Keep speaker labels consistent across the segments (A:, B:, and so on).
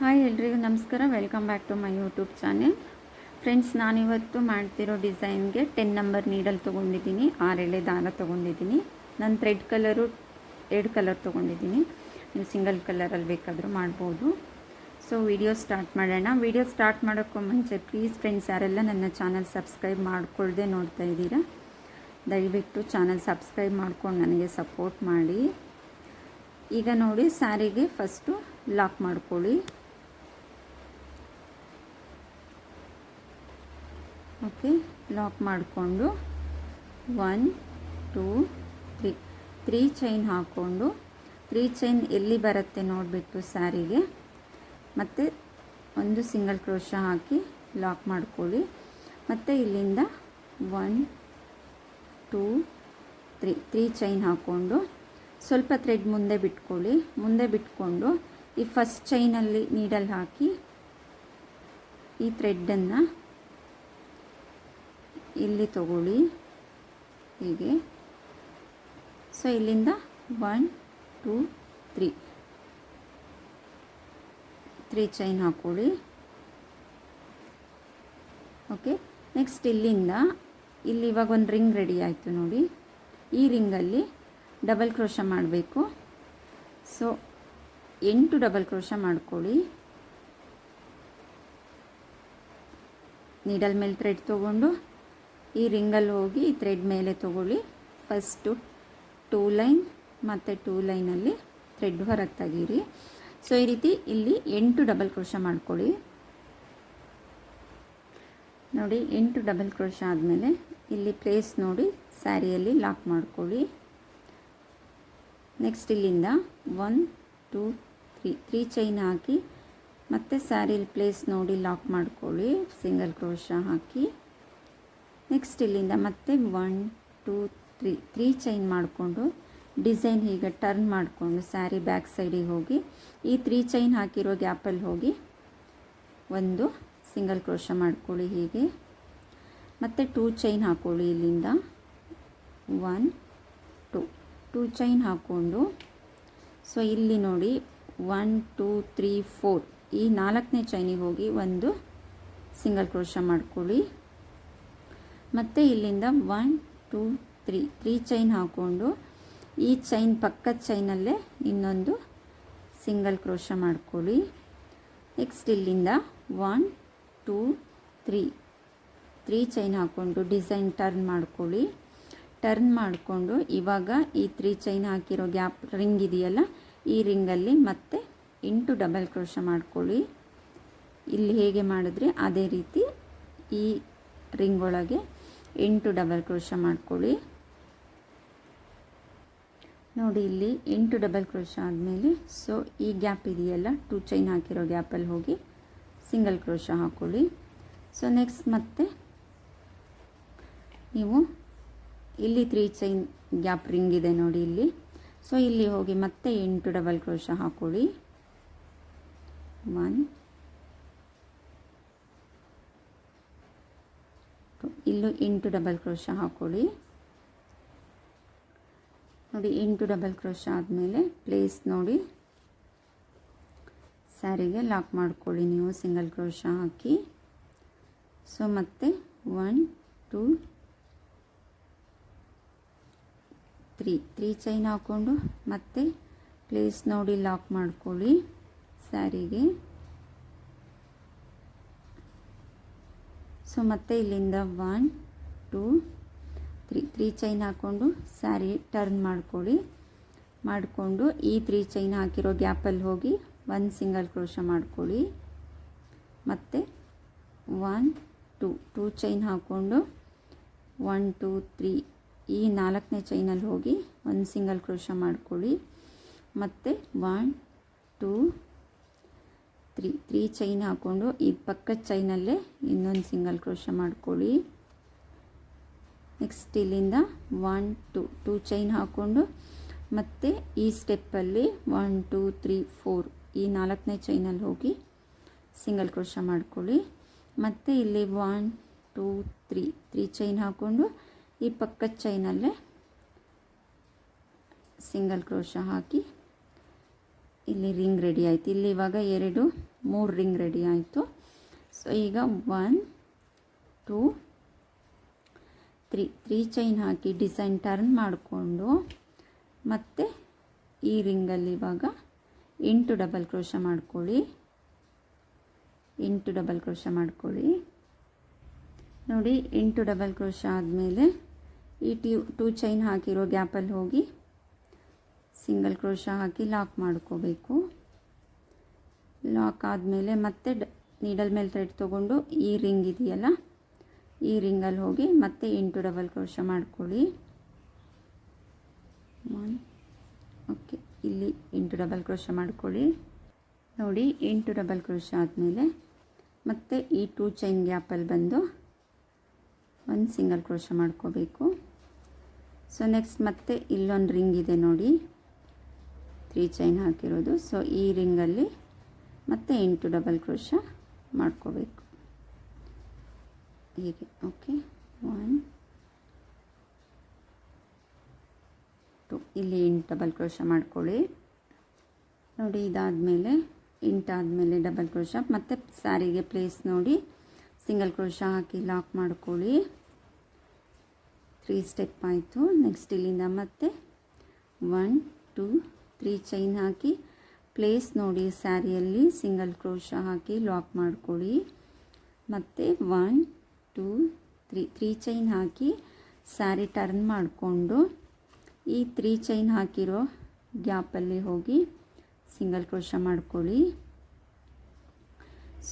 A: Hi ಎಲ್ರಿಗೂ ನಮಸ್ಕಾರ. Welcome back to my YouTube channel. Friends, ನಾನಿವತ್ತು ಮಾಡ್ತಿರೋ ಡಿಸೈನ್ಗೆ 10 ನಂಬರ್ ನೀಡಲ್ ತೊಗೊಂಡಿದ್ದೀನಿ, 6 ಎಳೆ ದಾರ ತೊಗೊಂಡಿದ್ದೀನಿ. ನಾನು ಥ್ರೆಡ್ ಕಲರು 2 ಕಲರ್ ತೊಗೊಂಡಿದ್ದೀನಿ. ನೀವು ಸಿಂಗಲ್ ಕಲರಲ್ಲಿ ಬೇಕಾದರೂ ಮಾಡ್ಬೋದು. ಸೊ ವಿಡಿಯೋ ಸ್ಟಾರ್ಟ್ ಮಾಡೋಣ. ವಿಡಿಯೋ ಸ್ಟಾರ್ಟ್ ಮಾಡೋಕ್ಕೂ ಮುಂಚೆ ಪ್ಲೀಸ್ ಫ್ರೆಂಡ್ಸ್, ಯಾರೆಲ್ಲ ನನ್ನ ಚಾನಲ್ ಸಬ್ಸ್ಕ್ರೈಬ್ ಮಾಡ್ಕೊಳ್ಳದೆ ನೋಡ್ತಾ ಇದ್ದೀರಾ, ದಯವಿಟ್ಟು ಚಾನಲ್ ಸಬ್ಸ್ಕ್ರೈಬ್ ಮಾಡ್ಕೊಂಡು ನನಗೆ ಸಪೋರ್ಟ್ ಮಾಡಿ. ಈಗ ನೋಡಿ, ಸ್ಯಾರಿಗೆ ಫಸ್ಟು ಲಾಕ್ ಮಾಡ್ಕೊಳ್ಳಿ. ಓಕೆ, ಲಾಕ್ ಮಾಡಿಕೊಂಡು 1 2 3 ಚೈನ್ ಹಾಕ್ಕೊಂಡು 3 ಚೈನ್ ಎಲ್ಲಿ ಬರುತ್ತೆ ನೋಡಿಬಿಟ್ಟು ಸ್ಯಾರಿಗೆ ಮತ್ತು ಒಂದು ಸಿಂಗಲ್ ಕ್ರೋಶಾ ಹಾಕಿ ಲಾಕ್ ಮಾಡ್ಕೊಳ್ಳಿ. ಮತ್ತು ಇಲ್ಲಿಂದ 1 2 3 ಚೈನ್ ಹಾಕ್ಕೊಂಡು ಸ್ವಲ್ಪ ಥ್ರೆಡ್ ಮುಂದೆ ಬಿಟ್ಕೊಳ್ಳಿ. ಮುಂದೆ ಬಿಟ್ಕೊಂಡು ಈ ಫಸ್ಟ್ ಚೈನಲ್ಲಿ ನೀಡಲ್ ಹಾಕಿ ಈ ಥ್ರೆಡ್ಡನ್ನು ಇಲ್ಲಿ ತಗೊಳ್ಳಿ ಹೀಗೆ. ಸೊ ಇಲ್ಲಿಂದ 1 2 3 ಚೈನ್ ಹಾಕ್ಕೊಳ್ಳಿ. ಓಕೆ, ನೆಕ್ಸ್ಟ್ ಇಲ್ಲಿಂದ ಇಲ್ಲಿ ಇವಾಗ ಒಂದು ರಿಂಗ್ ರೆಡಿ ಆಯಿತು ನೋಡಿ. ಈ ರಿಂಗಲ್ಲಿ ಡಬಲ್ ಕ್ರೋಶಾ ಮಾಡಬೇಕು. ಸೊ 8 ಡಬಲ್ ಕ್ರೋಶಾ ಮಾಡ್ಕೊಳ್ಳಿ. ನೀಡಲ್ ಮೇಲೆ ಥ್ರೆಡ್ ತೊಗೊಂಡು ಈ ರಿಂಗಲ್ಲಿ ಹೋಗಿ ಈ ಥ್ರೆಡ್ ಮೇಲೆ ತೊಗೊಳ್ಳಿ. ಫಸ್ಟು 2 ಲೈನ್ ಮತ್ತು 2 ಲೈನಲ್ಲಿ ಥ್ರೆಡ್ ಹೊರಗೆ ತೆಗೀರಿ. ಸೊ ಈ ರೀತಿ ಇಲ್ಲಿ 8 ಡಬಲ್ ಕ್ರೋಶಾ ಮಾಡ್ಕೊಳ್ಳಿ. ನೋಡಿ, 8 ಡಬಲ್ ಕ್ರೋಶಾ ಆದಮೇಲೆ ಇಲ್ಲಿ ಪ್ಲೇಸ್ ನೋಡಿ ಸ್ಯಾರಿಯಲ್ಲಿ ಲಾಕ್ ಮಾಡ್ಕೊಳ್ಳಿ. ನೆಕ್ಸ್ಟ್ ಇಲ್ಲಿಂದ 1 2 3 ಚೈನ್ ಹಾಕಿ ಮತ್ತು ಸ್ಯಾರಿಲಿ ಪ್ಲೇಸ್ ನೋಡಿ ಲಾಕ್ ಮಾಡ್ಕೊಳ್ಳಿ, ಸಿಂಗಲ್ ಕ್ರೋಶಾ ಹಾಕಿ. ನೆಕ್ಸ್ಟ್ ಇಲ್ಲಿಂದ ಮತ್ತೆ 1 2 3 ಚೈನ್ ಮಾಡಿಕೊಂಡು ಡಿಸೈನ್ ಹೀಗೆ ಟರ್ನ್ ಮಾಡಿಕೊಂಡು ಸ್ಯಾರಿ ಬ್ಯಾಕ್ ಸೈಡಿಗೆ ಹೋಗಿ ಈ 3 ಚೈನ್ ಹಾಕಿರೋ ಗ್ಯಾಪಲ್ಲಿ ಹೋಗಿ ಒಂದು ಸಿಂಗಲ್ ಕ್ರೋಶಾ ಮಾಡ್ಕೊಳ್ಳಿ ಹೀಗೆ. ಮತ್ತು 2 ಚೈನ್ ಹಾಕ್ಕೊಳ್ಳಿ. ಇಲ್ಲಿಂದ 1 2 ಚೈನ್ ಹಾಕ್ಕೊಂಡು ಸೊ ಇಲ್ಲಿ ನೋಡಿ 1 2 3 4 ಈ 4ನೇ ಚೈನಿಗೆ ಹೋಗಿ ಒಂದು ಸಿಂಗಲ್ ಕ್ರೋಶಾ ಮಾಡ್ಕೊಳ್ಳಿ. ಮತ್ತು ಇಲ್ಲಿಂದ 1 2 3 ಚೈನ್ ಹಾಕ್ಕೊಂಡು ಈ ಚೈನ್ ಪಕ್ಕದ ಚೈನಲ್ಲೇ ಇನ್ನೊಂದು ಸಿಂಗಲ್ ಕ್ರೋಶಾ ಮಾಡ್ಕೊಳ್ಳಿ. ನೆಕ್ಸ್ಟ್ ಇಲ್ಲಿಂದ 1 2 3 ಚೈನ್ ಹಾಕ್ಕೊಂಡು ಡಿಸೈನ್ ಟರ್ನ್ ಮಾಡ್ಕೊಳ್ಳಿ. ಟರ್ನ್ ಮಾಡಿಕೊಂಡು ಇವಾಗ ಈ 3 ಚೈನ್ ಹಾಕಿರೋ ಗ್ಯಾಪ್ ರಿಂಗ್ ಇದೆಯಲ್ಲ, ಈ ರಿಂಗಲ್ಲಿ ಮತ್ತೆ 8 ಡಬಲ್ ಕ್ರೋಶಾ ಮಾಡ್ಕೊಳ್ಳಿ. ಇಲ್ಲಿ ಹೇಗೆ ಮಾಡಿದ್ರೆ ಅದೇ ರೀತಿ ಈ ರಿಂಗ್ ಒಳಗೆ 8 ಡಬಲ್ ಕ್ರೋಶಾ ಮಾಡ್ಕೊಳ್ಳಿ. ನೋಡಿ, ಇಲ್ಲಿ 8 ಡಬಲ್ ಕ್ರೋಶಾ ಆದಮೇಲೆ ಸೊ ಈ ಗ್ಯಾಪ್ ಇದೆಯಲ್ಲ 2 ಚೈನ್ ಹಾಕಿರೋ ಗ್ಯಾಪಲ್ಲಿ ಹೋಗಿ ಸಿಂಗಲ್ ಕ್ರೋಶಾ ಹಾಕ್ಕೊಳ್ಳಿ. ಸೊ ನೆಕ್ಸ್ಟ್ ಮತ್ತೆ ನೀವು ಇಲ್ಲಿ 3 ಚೈನ್ ಗ್ಯಾಪ್ ರಿಂಗ್ ಇದೆ ನೋಡಿ ಇಲ್ಲಿ. ಸೊ ಇಲ್ಲಿ ಹೋಗಿ ಮತ್ತೆ 8 ಡಬಲ್ ಕ್ರೋಶಾ ಹಾಕ್ಕೊಳ್ಳಿ. 1 ಇಲ್ಲೂ 8 ಡಬಲ್ ಕ್ರೋಶಾ ಹಾಕ್ಕೊಳ್ಳಿ. ನೋಡಿ, 8 ಡಬಲ್ ಕ್ರೋಶಾ ಆದಮೇಲೆ ಪ್ಲೇಸ್ ನೋಡಿ ಸ್ಯಾರಿಗೆ ಲಾಕ್ ಮಾಡ್ಕೊಳ್ಳಿ ನೀವು ಸಿಂಗಲ್ ಕ್ರೋಶಾ ಹಾಕಿ. ಸೊ ಮತ್ತೆ 1 2 3 ಚೈನ್ ಹಾಕ್ಕೊಂಡು ಮತ್ತೆ ಪ್ಲೇಸ್ ನೋಡಿ ಲಾಕ್ ಮಾಡ್ಕೊಳ್ಳಿ ಸ್ಯಾರಿಗೆ. ಸೊ ಮತ್ತೆ ಇಲ್ಲಿಂದ 1 2 3 ಚೈನ್ ಹಾಕ್ಕೊಂಡು ಸ್ಯಾರಿ ಟರ್ನ್ ಮಾಡ್ಕೊಳ್ಳಿ. ಮಾಡಿಕೊಂಡು ಈ 3 ಚೈನ್ ಹಾಕಿರೋ ಗ್ಯಾಪಲ್ಲಿ ಹೋಗಿ ಒಂದು ಸಿಂಗಲ್ ಕ್ರೋಶಾ ಮಾಡ್ಕೊಳ್ಳಿ. ಮತ್ತು 1 2 ಚೈನ್ ಹಾಕ್ಕೊಂಡು 1 2 3 ಈ 4ನೇ ಚೈನಲ್ಲಿ ಹೋಗಿ ಒಂದು ಸಿಂಗಲ್ ಕ್ರೋಶಾ ಮಾಡ್ಕೊಳ್ಳಿ. ಮತ್ತು 1 2 3 ಚೈನ್ ಹಾಕ್ಕೊಂಡು ಈ ಪಕ್ಕದ ಚೈನಲ್ಲೇ ಇನ್ನೊಂದು ಸಿಂಗಲ್ ಕ್ರೋಶಾ ಮಾಡ್ಕೊಳ್ಳಿ. ನೆಕ್ಸ್ಟ್ ಇಲ್ಲಿಂದ 1 2 ಚೈನ್ ಹಾಕ್ಕೊಂಡು ಮತ್ತು ಈ ಸ್ಟೆಪ್ಪಲ್ಲಿ 1 2 3 4 ಈ 4ನೇ ಚೈನಲ್ಲಿ ಹೋಗಿ ಸಿಂಗಲ್ ಕ್ರೋಶಾ ಮಾಡ್ಕೊಳ್ಳಿ. ಮತ್ತು ಇಲ್ಲಿ 1 2 3 ಚೈನ್ ಹಾಕ್ಕೊಂಡು ಈ ಪಕ್ಕದ ಚೈನಲ್ಲೇ ಸಿಂಗಲ್ ಕ್ರೋಶಾ ಹಾಕಿ ಇಲ್ಲಿ ರಿಂಗ್ ರೆಡಿ ಆಯಿತು. ಇಲ್ಲಿ ಇವಾಗ 2 3 ರಿಂಗ್ ರೆಡಿ ಆಯಿತು. ಸೊ ಈಗ 1 2 3 ಚೈನ್ ಹಾಕಿ ಡಿಸೈನ್ ಟರ್ನ್ ಮಾಡಿಕೊಂಡು ಮತ್ತು ಈ ರಿಂಗಲ್ಲಿ ಇವಾಗ 8 ಡಬಲ್ ಕ್ರೋಶ ಮಾಡ್ಕೊಳ್ಳಿ. 8 ಡಬಲ್ ಕ್ರೋಶ ಮಾಡ್ಕೊಳ್ಳಿ. ನೋಡಿ 8 ಡಬಲ್ ಕ್ರೋಶ ಆದಮೇಲೆ ಈ 2 ಚೈನ್ ಹಾಕಿರೋ ಗ್ಯಾಪಲ್ಲಿ ಹೋಗಿ ಸಿಂಗಲ್ ಕ್ರೋಶ ಹಾಕಿ ಲಾಕ್ ಮಾಡ್ಕೋಬೇಕು. ಲಾಕ್ ಆದಮೇಲೆ ಮತ್ತೆ ನೀಡಲ್ ಮೇಲೆ ಥ್ರೆಡ್ ತೊಗೊಂಡು ಈ ರಿಂಗ್ ಇದೆಯಲ್ಲ, ಈ ರಿಂಗಲ್ಲಿ ಹೋಗಿ ಮತ್ತೆ 8 ಡಬಲ್ ಕ್ರೋಶ ಮಾಡ್ಕೊಳ್ಳಿ. ಓಕೆ, ಇಲ್ಲಿ 8 ಡಬಲ್ ಕ್ರೋಶ ಮಾಡ್ಕೊಳ್ಳಿ. ನೋಡಿ 8 ಡಬಲ್ ಕ್ರೋಶ ಆದಮೇಲೆ ಮತ್ತೆ ಈ 2 ಚೈನ್ ಗ್ಯಾಪಲ್ಲಿ ಬಂದು ಒಂದು ಸಿಂಗಲ್ ಕ್ರೋಶ ಮಾಡ್ಕೋಬೇಕು. ಸೊ ನೆಕ್ಸ್ಟ್ ಮತ್ತೆ ಇಲ್ಲೊಂದು ರಿಂಗ್ ಇದೆ ನೋಡಿ, 3 ಚೈನ್ ಹಾಕಿರೋದು. ಸೊ ಈ ರಿಂಗಲ್ಲಿ ಮತ್ತೆ 8 ಡಬಲ್ ಕ್ರೋಶ ಮಾಡ್ಕೋಬೇಕು ಹೀಗೆ. ಓಕೆ, 1 2 ಇಲ್ಲಿ 8 ಡಬಲ್ ಕ್ರೋಶ ಮಾಡ್ಕೊಳ್ಳಿ. ನೋಡಿ ಇದಾದಮೇಲೆ 8 ಆದಮೇಲೆ ಡಬಲ್ ಕ್ರೋಶ, ಮತ್ತು ಸ್ಯಾರಿಗೆ ಪ್ಲೇಸ್ ನೋಡಿ ಸಿಂಗಲ್ ಕ್ರೋಶ ಹಾಕಿ ಲಾಕ್ ಮಾಡ್ಕೊಳ್ಳಿ. 3 ಸ್ಟೆಪ್ ಆಯಿತು. ನೆಕ್ಸ್ಟ್ ಇಲ್ಲಿಂದ ಮತ್ತೆ 1 2 3 ಚೈನ್ ಹಾಕಿ ಪ್ಲೇಸ್ ನೋಡಿ ಸ್ಯಾರಿಯಲ್ಲಿ ಸಿಂಗಲ್ ಕ್ರೋಶ ಹಾಕಿ ಲಾಕ್ ಮಾಡ್ಕೊಳ್ಳಿ. ಮತ್ತು 1 2 3 ಚೈನ್ ಹಾಕಿ ಸ್ಯಾರಿ ಟರ್ನ್ ಮಾಡಿಕೊಂಡು ಈ 3 ಚೈನ್ ಹಾಕಿರೋ ಗ್ಯಾಪಲ್ಲಿ ಹೋಗಿ ಸಿಂಗಲ್ ಕ್ರೋಶ ಮಾಡ್ಕೊಳ್ಳಿ.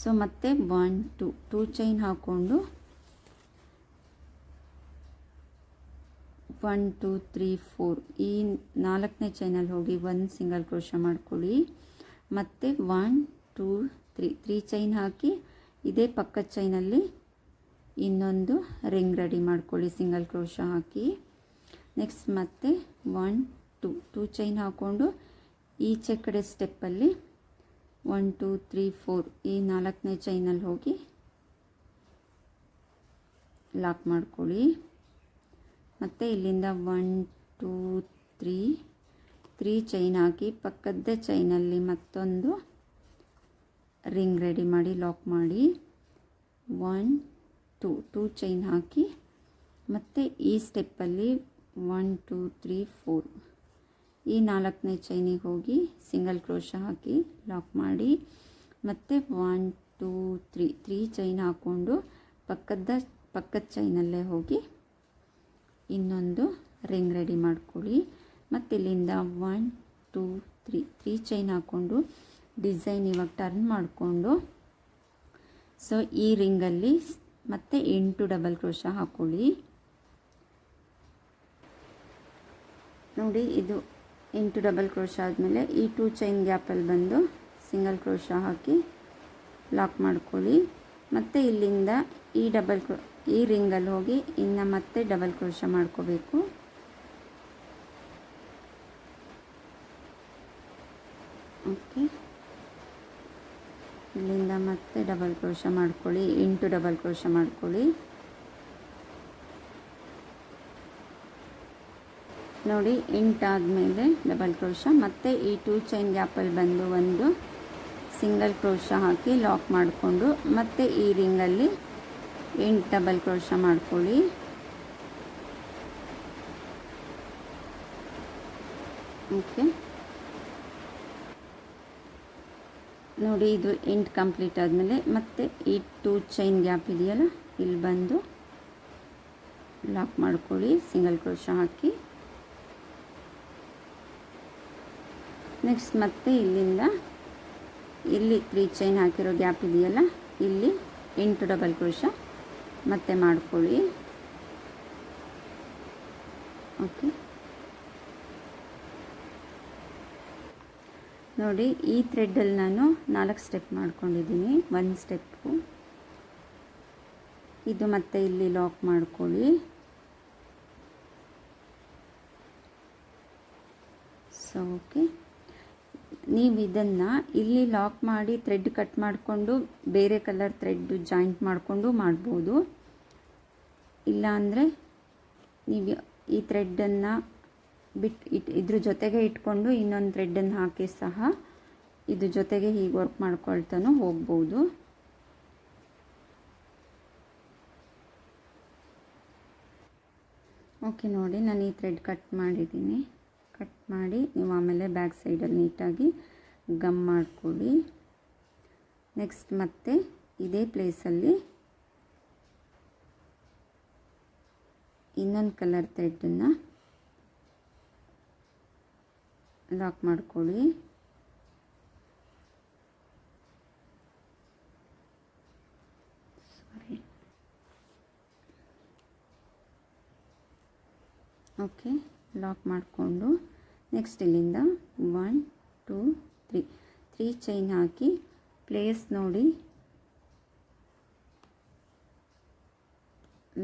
A: ಸೊ ಮತ್ತೆ 1 2 ಚೈನ್ ಹಾಕ್ಕೊಂಡು 1 2 3 4 ಈ 4ನೇ ಚೈನಲ್ಲಿ ಹೋಗಿ ಒಂದು ಸಿಂಗಲ್ ಕ್ರೋಶ ಮಾಡ್ಕೊಳ್ಳಿ. ಮತ್ತು 1 2 3 ಚೈನ್ ಹಾಕಿ ಇದೇ ಪಕ್ಕದ ಚೈನಲ್ಲಿ ಇನ್ನೊಂದು ರಿಂಗ್ ರೆಡಿ ಮಾಡ್ಕೊಳ್ಳಿ ಸಿಂಗಲ್ ಕ್ರೋಶ ಹಾಕಿ. ನೆಕ್ಸ್ಟ್ ಮತ್ತೆ 1 2 ಚೈನ್ ಹಾಕ್ಕೊಂಡು ಈಚೆ ಕಡೆ ಸ್ಟೆಪ್ಪಲ್ಲಿ 1 2 3 4 ಈ 4ನೇ ಚೈನಲ್ಲಿ ಹೋಗಿ ಲಾಕ್ ಮಾಡ್ಕೊಳ್ಳಿ. ಮತ್ತು ಇಲ್ಲಿಂದ 1 2 3 ಚೈನ್ ಹಾಕಿ ಪಕ್ಕದ ಚೈನಲ್ಲಿ ಮತ್ತೊಂದು ರಿಂಗ್ ರೆಡಿ ಮಾಡಿ ಲಾಕ್ ಮಾಡಿ. 1 2 ಚೈನ್ ಹಾಕಿ ಮತ್ತು ಈ ಸ್ಟೆಪ್ಪಲ್ಲಿ 1 2 3 4 ಈ 4ನೇ ಚೈನಿಗೆ ಹೋಗಿ ಸಿಂಗಲ್ ಕ್ರೋಶ ಹಾಕಿ ಲಾಕ್ ಮಾಡಿ. ಮತ್ತು 1 2 3 ಚೈನ್ ಹಾಕ್ಕೊಂಡು ಪಕ್ಕದ ಚೈನಲ್ಲೇ ಹೋಗಿ ಇನ್ನೊಂದು ರಿಂಗ್ ರೆಡಿ ಮಾಡ್ಕೊಳ್ಳಿ. ಮತ್ತು ಇಲ್ಲಿಂದ 1 2 3 ಚೈನ್ ಹಾಕ್ಕೊಂಡು ಡಿಸೈನ್ ಇವಾಗ ಟರ್ನ್ ಮಾಡಿಕೊಂಡು ಸೊ ಈ ರಿಂಗಲ್ಲಿ ಮತ್ತೆ 8 ಡಬಲ್ ಕ್ರೋಶ ಹಾಕ್ಕೊಳ್ಳಿ. ನೋಡಿ ಇದು 8 ಡಬಲ್ ಕ್ರೋಶ ಆದಮೇಲೆ ಈ 2 ಚೈನ್ ಗ್ಯಾಪಲ್ಲಿ ಬಂದು ಸಿಂಗಲ್ ಕ್ರೋಶ ಹಾಕಿ ಲಾಕ್ ಮಾಡ್ಕೊಳ್ಳಿ. ಮತ್ತು ಇಲ್ಲಿಂದ ಈ ರಿಂಗಲ್ಲಿ ಹೋಗಿ ಇನ್ನು ಮತ್ತೆ ಡಬಲ್ ಕ್ರೋಶ ಮಾಡ್ಕೋಬೇಕು. ಓಕೆ, ಇಲ್ಲಿಂದ ಮತ್ತೆ ಡಬಲ್ ಕ್ರೋಶ ಮಾಡ್ಕೊಳ್ಳಿ. 8 ಡಬಲ್ ಕ್ರೋಶ ಮಾಡ್ಕೊಳ್ಳಿ. ನೋಡಿ 8 ಆದಮೇಲೆ ಡಬಲ್ ಕ್ರೋಶ, ಮತ್ತು ಈ 2 ಚೈನ್ ಗ್ಯಾಪಲ್ಲಿ ಬಂದು ಒಂದು ಸಿಂಗಲ್ ಕ್ರೋಶ ಹಾಕಿ ಲಾಕ್ ಮಾಡಿಕೊಂಡು ಮತ್ತೆ ಈ ರಿಂಗಲ್ಲಿ 8 ಡಬಲ್ ಕ್ರೋಶ ಮಾಡ್ಕೊಳ್ಳಿ. ಓಕೆ, ನೋಡಿ ಇದು 8 ಕಂಪ್ಲೀಟ್ ಆದಮೇಲೆ ಮತ್ತೆ ಈ 2 ಚೈನ್ ಗ್ಯಾಪ್ ಇದೆಯಲ್ಲ ಇಲ್ಲಿ ಬಂದು ಲಾಕ್ ಮಾಡ್ಕೊಳ್ಳಿ ಸಿಂಗಲ್ ಕ್ರೋಶ ಹಾಕಿ. ನೆಕ್ಸ್ಟ್ ಮತ್ತೆ ಇಲ್ಲಿಂದ ಇಲ್ಲಿ 3 ಚೈನ್ ಹಾಕಿರೋ ಗ್ಯಾಪ್ ಇದೆಯಲ್ಲ ಇಲ್ಲಿ 8 ಡಬಲ್ ಕ್ರೋಶ ಮತ್ತೆ ಮಾಡ್ಕೊಳ್ಳಿ. ಓಕೆ, ನೋಡಿ ಈ ಥ್ರೆಡ್ಡಲ್ಲಿ ನಾನು 4 ಸ್ಟೆಪ್ ಮಾಡ್ಕೊಂಡಿದ್ದೀನಿ. 1 ಸ್ಟೆಪ್ಪು ಇದು ಮತ್ತೆ ಇಲ್ಲಿ ಲಾಕ್ ಮಾಡ್ಕೊಳ್ಳಿ. ಸೊ ಓಕೆ, ನೀವು ಇದನ್ನು ಇಲ್ಲಿ ಲಾಕ್ ಮಾಡಿ ಥ್ರೆಡ್ ಕಟ್ ಮಾಡಿಕೊಂಡು ಬೇರೆ ಕಲರ್ ಥ್ರೆಡ್ ಜಾಯಿಂಟ್ ಮಾಡಿಕೊಂಡು ಮಾಡ್ಬೋದು. ಇಲ್ಲ ಅಂದರೆ ನೀವು ಈ ಥ್ರೆಡ್ಡನ್ನು ಇದ್ರ ಜೊತೆಗೆ ಇಟ್ಕೊಂಡು ಇನ್ನೊಂದು ಥ್ರೆಡ್ಡನ್ನು ಹಾಕಿ ಸಹ ಇದು ಜೊತೆಗೆ ಹೀಗೆ ವರ್ಕ್ ಮಾಡ್ಕೊಳ್ತಾನೂ ಹೋಗ್ಬೋದು. ಓಕೆ, ನೋಡಿ ನಾನು ಈ ಥ್ರೆಡ್ ಕಟ್ ಮಾಡಿದ್ದೀನಿ. ಕಟ್ ಮಾಡಿ ನೀವು ಆಮೇಲೆ ಬ್ಯಾಕ್ ಸೈಡಲ್ಲಿ ನೀಟಾಗಿ ಗಮ್ ಮಾಡ್ಕೊಳ್ಳಿ. ನೆಕ್ಸ್ಟ್ ಮತ್ತೆ ಇದೇ ಪ್ಲೇಸಲ್ಲಿ ಇನ್ನೊಂದು ಕಲರ್ ಥ್ರೆಡನ್ನು ಲಾಕ್ ಮಾಡ್ಕೊಳ್ಳಿ. ಓಕೆ, ಲಾಕ್ ಮಾಡಿಕೊಂಡು ನೆಕ್ಸ್ಟ್ ಇಲ್ಲಿಂದ 1 2 3 ಚೈನ್ ಹಾಕಿ ಪ್ಲೇಸ್ ನೋಡಿ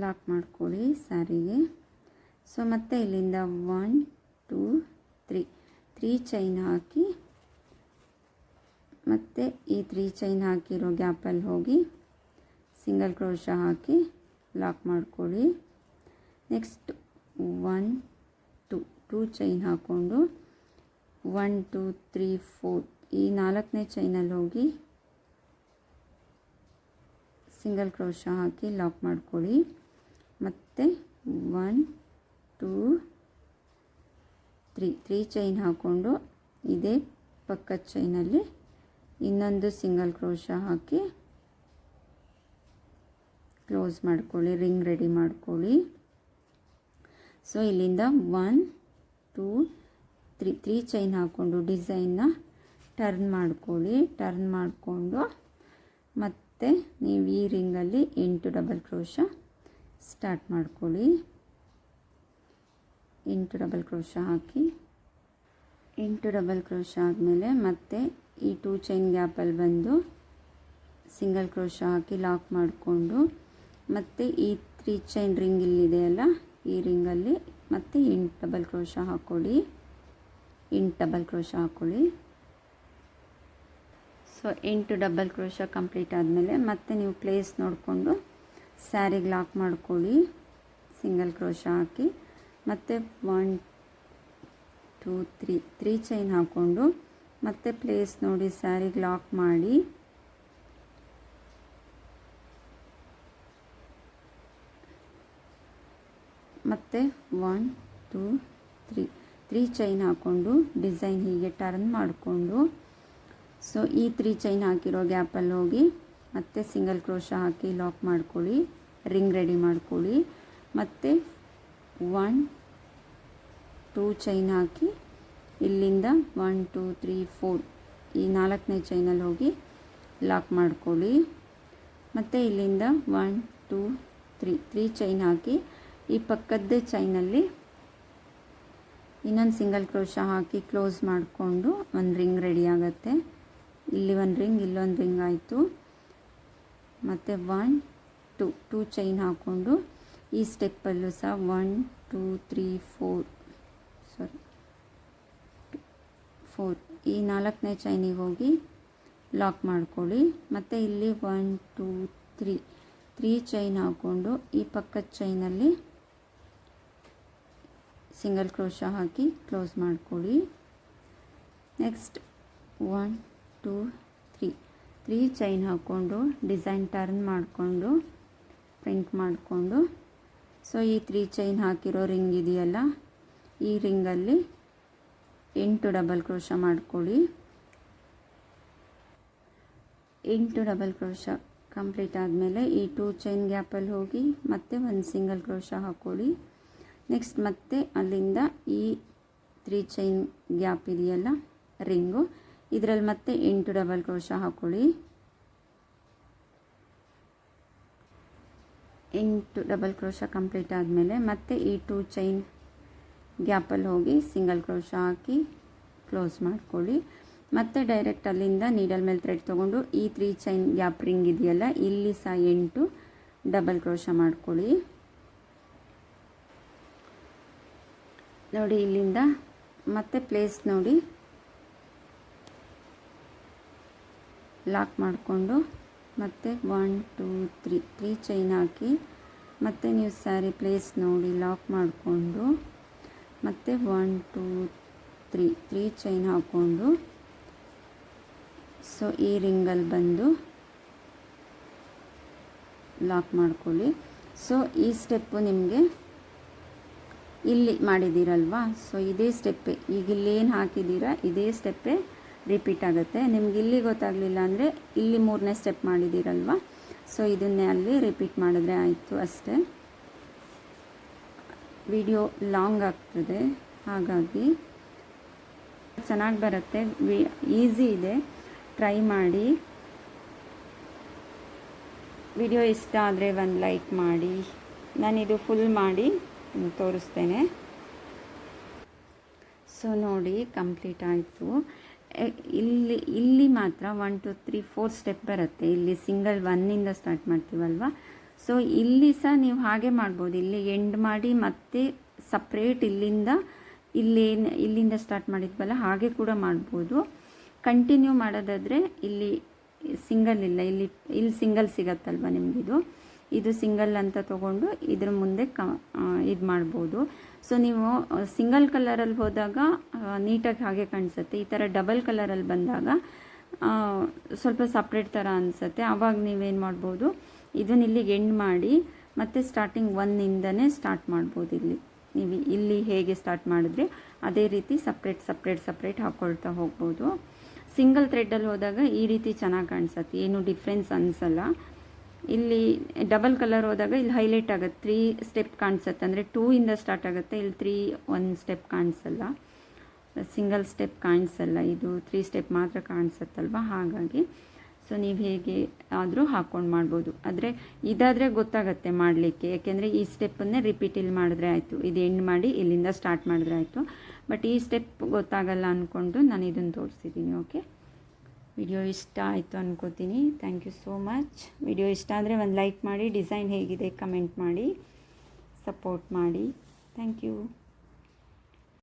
A: ಲಾಕ್ ಮಾಡ್ಕೊಳ್ಳಿ ಸ್ಯಾರಿಗೆ. ಸೊ ಮತ್ತೆ ಇಲ್ಲಿಂದ 1 2 3 ಚೈನ್ ಹಾಕಿ ಮತ್ತು ಈ 3 ಚೈನ್ ಹಾಕಿರೋ ಗ್ಯಾಪಲ್ಲಿ ಹೋಗಿ ಸಿಂಗಲ್ ಕ್ರೋಶ ಹಾಕಿ ಲಾಕ್ ಮಾಡ್ಕೊಳ್ಳಿ. ನೆಕ್ಸ್ಟ್ 1 2 ಚೈನ್ ಹಾಕ್ಕೊಂಡು 1 2 3 4 ಈ 4ನೇ ಚೈನಲ್ಲಿ ಹೋಗಿ ಸಿಂಗಲ್ ಕ್ರೋಶ ಹಾಕಿ ಲಾಕ್ ಮಾಡ್ಕೊಳ್ಳಿ. ಮತ್ತು 1 2 3 ಚೈನ್ ಹಾಕ್ಕೊಂಡು ಇದೇ ಪಕ್ಕದ ಚೈನಲ್ಲಿ ಇನ್ನೊಂದು ಸಿಂಗಲ್ ಕ್ರೋಶ ಹಾಕಿ ಕ್ಲೋಸ್ ಮಾಡ್ಕೊಳ್ಳಿ. ರಿಂಗ್ ರೆಡಿ ಮಾಡ್ಕೊಳ್ಳಿ. ಸೊ ಇಲ್ಲಿಂದ 1 2 3 ಚೈನ್ ಹಾಕ್ಕೊಂಡು ಡಿಸೈನ್ನ ಟರ್ನ್ ಮಾಡ್ಕೊಳ್ಳಿ. ಟರ್ನ್ ಮಾಡಿಕೊಂಡು ಮತ್ತು ನೀವು ಈ ರಿಂಗಲ್ಲಿ 8 ಡಬಲ್ ಕ್ರೋಶ ಸ್ಟಾರ್ಟ್ ಮಾಡ್ಕೊಳ್ಳಿ. 8 ಡಬಲ್ ಕ್ರೋಶ ಹಾಕಿ 8 ಡಬಲ್ ಕ್ರೋಶ ಆದಮೇಲೆ ಮತ್ತೆ ಈ 2 ಚೈನ್ ಗ್ಯಾಪಲ್ಲಿ ಬಂದು ಸಿಂಗಲ್ ಕ್ರೋಶ ಹಾಕಿ ಲಾಕ್ ಮಾಡಿಕೊಂಡು ಮತ್ತು ಈ 3 ಚೈನ್ ರಿಂಗ್ ಇಲ್ಲಿದೆಯಲ್ಲ ಈ ರಿಂಗಲ್ಲಿ ಮತ್ತೆ 8 ಡಬಲ್ ಕ್ರೋಶ ಹಾಕ್ಕೊಳ್ಳಿ. 8 ಡಬಲ್ ಕ್ರೋಶ ಹಾಕ್ಕೊಳ್ಳಿ. ಸೊ 8 ಡಬಲ್ ಕ್ರೋಶ ಕಂಪ್ಲೀಟ್ ಆದಮೇಲೆ ಮತ್ತೆ ನೀವು ಪ್ಲೇಸ್ ನೋಡಿಕೊಂಡು ಸ್ಯಾರಿಗೆ ಲಾಕ್ ಮಾಡ್ಕೊಳ್ಳಿ. ಸಿಂಗಲ್ ಕ್ರೋಶ ಹಾಕಿ ಮತ್ತು 1 2 3 ಚೈನ್ ಹಾಕ್ಕೊಂಡು ಮತ್ತೆ ಪ್ಲೇಸ್ ನೋಡಿ ಸ್ಯಾರಿಗೆ ಲಾಕ್ ಮಾಡಿ ಮತ್ತು 1 2 3 ಚೈನ್ ಹಾಕ್ಕೊಂಡು ಡಿಸೈನ್ ಹೀಗೆ ಟರ್ನ್ ಮಾಡಿಕೊಂಡು ಸೊ ಈ 3 ಚೈನ್ ಹಾಕಿರೋ ಗ್ಯಾಪಲ್ಲಿ ಹೋಗಿ ಮತ್ತೆ ಸಿಂಗಲ್ ಕ್ರೋಶ ಹಾಕಿ ಲಾಕ್ ಮಾಡ್ಕೊಳ್ಳಿ. ರಿಂಗ್ ರೆಡಿ ಮಾಡ್ಕೊಳ್ಳಿ. ಮತ್ತು 1 2 ಚೈನ್ ಹಾಕಿ ಇಲ್ಲಿಂದ 1 2 3 4 ಈ 4ನೇ ಚೈನಲ್ಲಿ ಹೋಗಿ ಲಾಕ್ ಮಾಡ್ಕೊಳ್ಳಿ. ಮತ್ತು ಇಲ್ಲಿಂದ 1 2 3 ಚೈನ್ ಹಾಕಿ ಈ ಪಕ್ಕದ ಚೈನಲ್ಲಿ ಇನ್ನೊಂದು ಸಿಂಗಲ್ ಕ್ರೋಶ ಹಾಕಿ ಕ್ಲೋಸ್ ಮಾಡಿಕೊಂಡು ಒಂದು ರಿಂಗ್ ರೆಡಿ ಆಗುತ್ತೆ. ಇಲ್ಲಿ ಒಂದು ರಿಂಗ್ ಇಲ್ಲೊಂದು ರಿಂಗ್ ಆಯಿತು. ಮತ್ತು 1 2 ಚೈನ್ ಹಾಕ್ಕೊಂಡು ಈ ಸ್ಟೆಪ್ಪಲ್ಲೂ ಸಹ 1 2 3 4 ಈ 4ನೇ ಚೈನಿಗೆ ಹೋಗಿ ಲಾಕ್ ಮಾಡ್ಕೊಳ್ಳಿ. ಮತ್ತು ಇಲ್ಲಿ 1 2 3 ಚೈನ್ ಹಾಕ್ಕೊಂಡು ಈ ಪಕ್ಕದ ಚೈನಲ್ಲಿ ಸಿಂಗಲ್ ಕ್ರೋಶ ಹಾಕಿ ಕ್ಲೋಸ್ ಮಾಡ್ಕೊಳ್ಳಿ. ನೆಕ್ಸ್ಟ್ 1 2 3 ಚೈನ್ ಹಾಕ್ಕೊಂಡು ಡಿಸೈನ್ ಟರ್ನ್ ಮಾಡಿಕೊಂಡು ಪ್ರಿಂಟ್ ಮಾಡಿಕೊಂಡು ಸೊ ಈ 3 ಚೈನ್ ಹಾಕಿರೋ ರಿಂಗ್ ಇದೆಯಲ್ಲ ಈ ರಿಂಗಲ್ಲಿ 8 ಡಬಲ್ ಕ್ರೋಶ ಮಾಡ್ಕೊಳ್ಳಿ. 8 ಡಬಲ್ ಕ್ರೋಶ ಕಂಪ್ಲೀಟ್ ಆದಮೇಲೆ ಈ 2 ಚೈನ್ ಗ್ಯಾಪಲ್ಲಿ ಹೋಗಿ ಮತ್ತೆ ಒಂದು ಸಿಂಗಲ್ ಕ್ರೋಶ ಹಾಕ್ಕೊಳ್ಳಿ. ನೆಕ್ಸ್ಟ್ ಮತ್ತೆ ಅಲ್ಲಿಂದ ಈ 3 ಚೈನ್ ಗ್ಯಾಪ್ ಇದೆಯಲ್ಲ ರಿಂಗು ಇದರಲ್ಲಿ ಮತ್ತೆ 8 ಡಬಲ್ ಕ್ರೋಶ ಹಾಕ್ಕೊಳ್ಳಿ. 8 ಡಬಲ್ ಕ್ರೋಶ ಕಂಪ್ಲೀಟ್ ಆದಮೇಲೆ ಮತ್ತೆ ಈ 2 ಚೈನ್ ಗ್ಯಾಪಲ್ಲಿ ಹೋಗಿ ಸಿಂಗಲ್ ಕ್ರೋಶ ಹಾಕಿ ಕ್ಲೋಸ್ ಮಾಡ್ಕೊಳ್ಳಿ. ಮತ್ತು ಡೈರೆಕ್ಟ್ ಅಲ್ಲಿಂದ ನೀಡಲ್ ಮೇಲೆ ಥ್ರೆಡ್ ತೊಗೊಂಡು ಈ 3 ಚೈನ್ ಗ್ಯಾಪ್ ರಿಂಗ್ ಇದೆಯಲ್ಲ ಇಲ್ಲಿ ಸಹ 8 ಡಬಲ್ ಕ್ರೋಶ ಮಾಡ್ಕೊಳ್ಳಿ. ನೋಡಿ ಇಲ್ಲಿಂದ ಮತ್ತೆ ಪ್ಲೇಸ್ ನೋಡಿ ಲಾಕ್ ಮಾಡಿಕೊಂಡು ಮತ್ತು 1 2 3 ಚೈನ್ ಹಾಕಿ ಮತ್ತು ನೀವು ಸ್ಯಾರಿ ಪ್ಲೇಸ್ ನೋಡಿ ಲಾಕ್ ಮಾಡಿಕೊಂಡು ಮತ್ತು 1 2 3 ಚೈನ್ ಹಾಕ್ಕೊಂಡು ಸೊ ಈ ರಿಂಗಲ್ಲಿ ಬಂದು ಲಾಕ್ ಮಾಡ್ಕೊಳ್ಳಿ. ಸೊ ಈ ಸ್ಟೆಪ್ಪು ನಿಮಗೆ ಇಲ್ಲಿ ಮಾಡಿದ್ದೀರಲ್ವಾ, ಸೊ ಇದೇ ಸ್ಟೆಪ್ಪೇ, ಈಗ ಇಲ್ಲೇನು ಹಾಕಿದ್ದೀರಾ ಇದೇ ಸ್ಟೆಪ್ಪೇ ರಿಪೀಟ್ ಆಗುತ್ತೆ. ನಿಮ್ಗೆ ಇಲ್ಲಿ ಗೊತ್ತಾಗಲಿಲ್ಲ ಅಂದರೆ ಇಲ್ಲಿ 3ನೇ ಸ್ಟೆಪ್ ಮಾಡಿದ್ದೀರಲ್ವ, ಸೊ ಇದನ್ನೇ ಅಲ್ಲಿ ರಿಪೀಟ್ ಮಾಡಿದ್ರೆ ಆಯಿತು ಅಷ್ಟೇ. ವಿಡಿಯೋ ಲಾಂಗ್ ಆಗ್ತದೆ, ಹಾಗಾಗಿ ಚೆನ್ನಾಗಿ ಬರುತ್ತೆ, ಈಸಿ ಇದೆ, ಟ್ರೈ ಮಾಡಿ. ವಿಡಿಯೋ ಇಷ್ಟ ಆದರೆ ಒಂದು ಲೈಕ್ ಮಾಡಿ. ನಾನಿದು ಫುಲ್ ಮಾಡಿ ತೋರಿಸ್ತೇನೆ. ಸೊ ನೋಡಿ ಕಂಪ್ಲೀಟ್ ಆಯಿತು. ಇಲ್ಲಿ ಮಾತ್ರ 1 2 3 4 ಸ್ಟೆಪ್ ಬರುತ್ತೆ. ಇಲ್ಲಿ ಸಿಂಗಲ್ 1ಇಂದ ಸ್ಟಾರ್ಟ್ ಮಾಡ್ತೀವಲ್ವ, ಸೊ ಇಲ್ಲಿ ಸಹ ನೀವು ಹಾಗೆ ಮಾಡ್ಬೋದು. ಇಲ್ಲಿ ಎಂಡ್ ಮಾಡಿ ಮತ್ತೆ ಸಪ್ರೇಟ್ ಇಲ್ಲಿಂದ ಸ್ಟಾರ್ಟ್ ಮಾಡಿದ್ವಲ್ಲ ಹಾಗೆ ಕೂಡ ಮಾಡ್ಬೋದು. ಕಂಟಿನ್ಯೂ ಮಾಡೋದಾದರೆ ಇಲ್ಲಿ ಸಿಂಗಲ್ ಇಲ್ಲ, ಇಲ್ಲಿ ಸಿಂಗಲ್ ಸಿಗತ್ತಲ್ವ ನಿಮಗಿದು, ಇದು ಸಿಂಗಲ್ ಅಂತ ತೊಗೊಂಡು ಇದ್ರ ಮುಂದೆ ಇದು ಮಾಡ್ಬೋದು. ಸೊ ನೀವು ಸಿಂಗಲ್ ಕಲರಲ್ಲಿ ಹೋದಾಗ ನೀಟಾಗಿ ಹಾಗೆ ಕಾಣಿಸುತ್ತೆ. ಈ ಥರ ಡಬಲ್ ಕಲರಲ್ಲಿ ಬಂದಾಗ ಸ್ವಲ್ಪ ಸಪ್ರೇಟ್ ಥರ ಅನಿಸುತ್ತೆ. ಆವಾಗ ನೀವೇನು ಮಾಡ್ಬೋದು, ಇದನ್ನ ಇಲ್ಲಿಗೆ ಎಂಡ್ ಮಾಡಿ ಮತ್ತು ಸ್ಟಾರ್ಟಿಂಗ್ 1ಇಂದನೇ ಸ್ಟಾರ್ಟ್ ಮಾಡ್ಬೋದು. ನೀವು ಇಲ್ಲಿ ಹೇಗೆ ಸ್ಟಾರ್ಟ್ ಮಾಡಿದ್ರೆ ಅದೇ ರೀತಿ ಸಪ್ರೇಟ್ ಹಾಕ್ಕೊಳ್ತಾ ಹೋಗ್ಬೋದು. ಸಿಂಗಲ್ ಥ್ರೆಡ್ಡಲ್ಲಿ ಹೋದಾಗ ಈ ರೀತಿ ಚೆನ್ನಾಗಿ ಕಾಣಿಸುತ್ತೆ, ಏನು ಡಿಫ್ರೆನ್ಸ್ ಅನಿಸಲ್ಲ. ಇಲ್ಲಿ ಡಬಲ್ ಕಲರ್ ಹೋದಾಗ ಇಲ್ಲಿ ಹೈಲೈಟ್ ಆಗುತ್ತೆ, 3 ಸ್ಟೆಪ್ ಕಾಣಿಸುತ್ತೆ, ಅಂದರೆ 2ಇಂದ ಸ್ಟಾರ್ಟ್ ಆಗುತ್ತೆ. ಇಲ್ಲಿ 1 ಸ್ಟೆಪ್ ಕಾಣಿಸಲ್ಲ, ಸಿಂಗಲ್ ಸ್ಟೆಪ್ ಕಾಣಿಸಲ್ಲ, ಇದು 3 ಸ್ಟೆಪ್ ಮಾತ್ರ ಕಾಣಿಸುತ್ತಲ್ವ. ಹಾಗಾಗಿ ಸೊ ನೀವು ಹೇಗೆ ಆದರೂ ಹಾಕ್ಕೊಂಡು ಮಾಡ್ಬೋದು. ಆದರೆ ಇದಾದರೆ ಗೊತ್ತಾಗುತ್ತೆ ಮಾಡಲಿಕ್ಕೆ, ಯಾಕೆಂದರೆ ಈ ಸ್ಟೆಪ್ಪನ್ನೇ ರಿಪೀಟ್ ಇಲ್ಲಿ ಮಾಡಿದ್ರೆ ಆಯಿತು, ಇದು ಎಂಡ್ ಮಾಡಿ ಇಲ್ಲಿಂದ ಸ್ಟಾರ್ಟ್ ಮಾಡಿದ್ರೆ ಆಯಿತು. ಬಟ್ ಈ ಸ್ಟೆಪ್ ಗೊತ್ತಾಗಲ್ಲ ಅಂದ್ಕೊಂಡು ನಾನು ಇದನ್ನು ತೋರಿಸಿದ್ದೀನಿ. ಓಕೆ, ವಿಡಿಯೋ ಇಷ್ಟ ಆಯಿತು ಅನ್ಕೋತೀನಿ. Thank you so much. Video ಇಷ್ಟ ಆದರೆ ಒಂದು ಲೈಕ್ ಮಾಡಿ, ಡಿಸೈನ್ ಹೇಗಿದೆ ಕಮೆಂಟ್ ಮಾಡಿ, ಸಪೋರ್ಟ್ ಮಾಡಿ. Thank you.